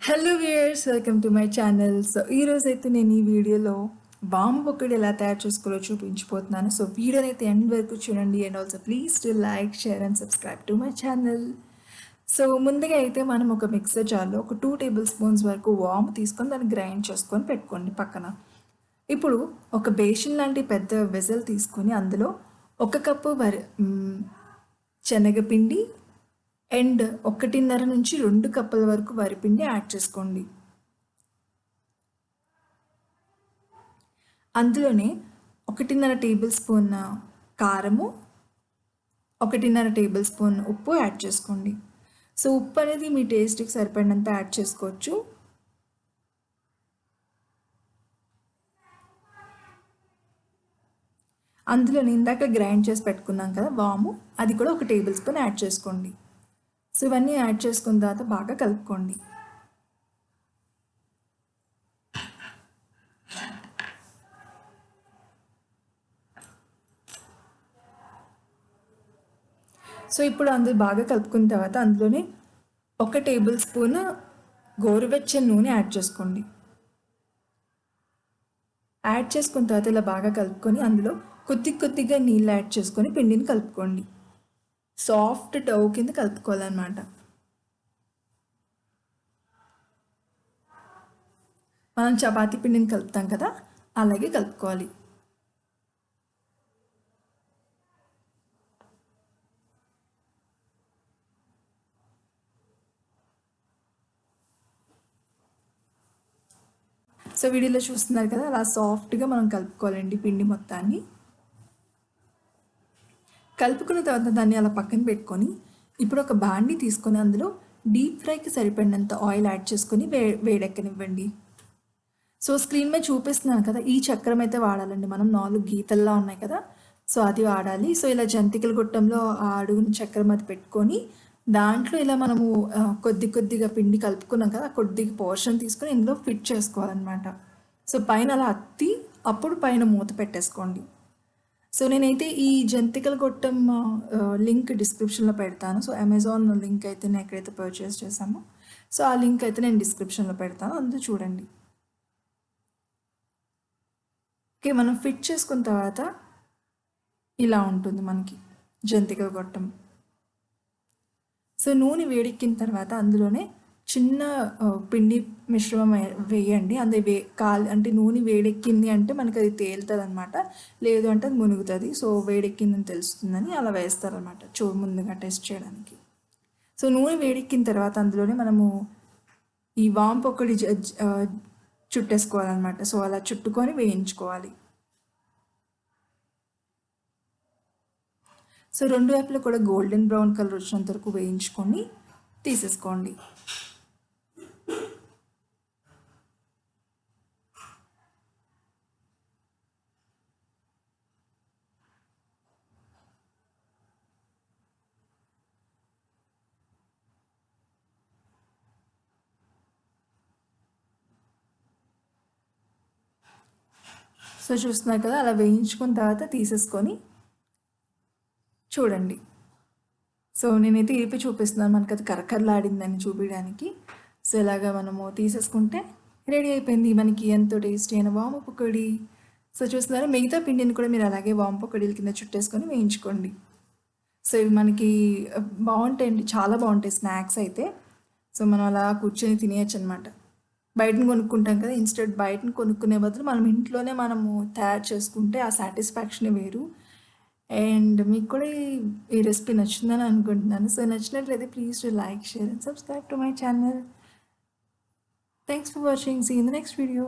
Hello viewers, welcome to my channel. So ఈరోజు అయితే నేను ఈ వీడియోలో వాము పకోడీ ఎలా తయారు చేసుకోవాలో చూపించిపోతున్నాను. సో వీడియోని అయితే ఎండ్ వరకు చూడండి. And also please to like, share and subscribe to my channel. So ముందుగా అయితే మనం ఒక మిక్సర్ జార్లో ఒక 2 టేబుల్ స్పూన్స్ వరకు వాము తీసుకొని దాన్ని గ్రైండ్ చేసుకొని పెట్టుకోండి పక్కన. ఇప్పుడు ఒక బేషన్ లాంటి పెద్ద వెజల్ తీసుకొని అందులో 1 కప్పు శనగపిండి అండ్ 1.5 నుంచి 2 కప్పుల వరకు వరిపిండి యాడ్ చేసుకోండి. అందులోనే 1.5 టేబుల్ స్పూన్ కారము, 1.5 టేబుల్ స్పూన్ ఉప్పు యాడ్ చేసుకోండి. సో ఉప్పు అనేది మీ టేస్ట్కి సరిపడినంత యాడ్ చేసుకోవచ్చు. అందులోనే ఇందాక గ్రైండ్ చేసి పెట్టుకున్నాం కదా వాము, అది కూడా 1 టేబుల్ స్పూన్ యాడ్ చేసుకోండి. సో ఇవన్నీ యాడ్ చేసుకున్న తర్వాత బాగా కలుపుకోండి. సో ఇప్పుడు అందులో బాగా కలుపుకున్న తర్వాత అందులోనే 1 టేబుల్ స్పూన్ గోరువెచ్చని నూనె యాడ్ చేసుకోండి. యాడ్ చేసుకున్న తర్వాత ఇలా బాగా కలుపుకొని అందులో కొద్దిగా నీళ్ళు యాడ్ చేసుకొని పిండిని కలుపుకోండి. సాఫ్ట్ డౌ కింద కలుపుకోవాలన్నమాట. మనం చపాతీ పిండిని కలుపుతాం కదా, అలాగే కలుపుకోవాలి. సో వీడియోలో చూస్తున్నారు కదా, అలా సాఫ్ట్గా మనం కలుపుకోవాలండి పిండి మొత్తాన్ని. కలుపుకున్న తర్వాత దాన్ని అలా పక్కన పెట్టుకొని ఇప్పుడు ఒక బాండి తీసుకొని అందులో డీప్ ఫ్రైకి సరిపడినంత ఆయిల్ యాడ్ చేసుకొని వేడెక్కనివ్వండి. సో స్క్రీన్ మీద చూపిస్తున్నాను కదా, ఈ చక్రం అయితే వాడాలండి. మనం 4 గీతల్లా ఉన్నాయి కదా, సో అది వాడాలి. సో ఇలా జంతికల గొట్టంలో ఆ అడుగుని చక్రం అది పెట్టుకొని దాంట్లో ఇలా మనము కొద్దిగా పిండి కలుపుకున్నాం కదా, కొద్దిగా పోర్షన్ తీసుకొని ఇందులో ఫిట్ చేసుకోవాలన్నమాట. సో పైన అలా అత్తి అప్పుడు పైన మూత పెట్టేసుకోండి. సో నేనైతే ఈ జంతికల గొట్టం లింక్ డిస్క్రిప్షన్లో పెడతాను. సో అమెజాన్ లింక్ అయితే నేను ఎక్కడైతే పర్చేస్ చేశామో సో ఆ లింక్ అయితే నేను డిస్క్రిప్షన్లో పెడతాను, అందులో చూడండి. ఓకే, మనం ఫిట్ చేసుకున్న తర్వాత ఇలా ఉంటుంది మనకి జంతికల గొట్టం. సో నూనె వేడెక్కిన తర్వాత అందులోనే చిన్న పిండి మిశ్రమం వేయండి. అందులో అంటే నూనె వేడెక్కింది అంటే మనకి అది తేలుతుంది అనమాట, లేదు అంటే అది మునుగుతుంది. సో వేడెక్కిందని తెలుస్తుందని అలా వేస్తారనమాట ముందుగా టెస్ట్ చేయడానికి. సో నూనె వేడెక్కిన తర్వాత అందులోనే మనము ఈ వాము పకోడీ చుట్టేసుకోవాలన్నమాట. సో అలా చుట్టుకొని వేయించుకోవాలి. సో 2 వైపులా కూడా గోల్డెన్ బ్రౌన్ కలర్ వచ్చినంత వరకు వేయించుకొని తీసేసుకోండి. సో చూస్తున్నారు కదా, అలా వేయించుకున్న తర్వాత తీసేసుకొని చూడండి. సో నేనైతే ఇరిపి చూపిస్తున్నాను, మనకి అది కరకరలాడిందని చూపించడానికి. సో ఇలాగా మనము తీసేసుకుంటే రెడీ అయిపోయింది మనకి ఎంతో టేస్టీ అయిన వాము పకోడీ. సో చూస్తున్నారు, మిగతా పిండిని కూడా మీరు అలాగే వాము పకోడీల కింద చుట్టేసుకొని వేయించుకోండి. సో ఇవి మనకి బాగుంటాయండి, చాలా బాగుంటాయి స్నాక్స్ అయితే. సో మనం అలా కూర్చొని తినేయచ్చు అనమాట. బయటను కొనుక్కుంటాం కదా, ఇన్స్టెడ్ బయటను కొనుక్కునే బదులు మనం ఇంట్లోనే మనము తయారు చేసుకుంటే ఆ సాటిస్ఫాక్షనే వేరు. అండ్ మీకు కూడా ఈ రెసిపీ నచ్చిందని అనుకుంటున్నాను. సో నచ్చినట్లయితే please to like, share and subscribe to my channel. Thanks for watching. See in the next video.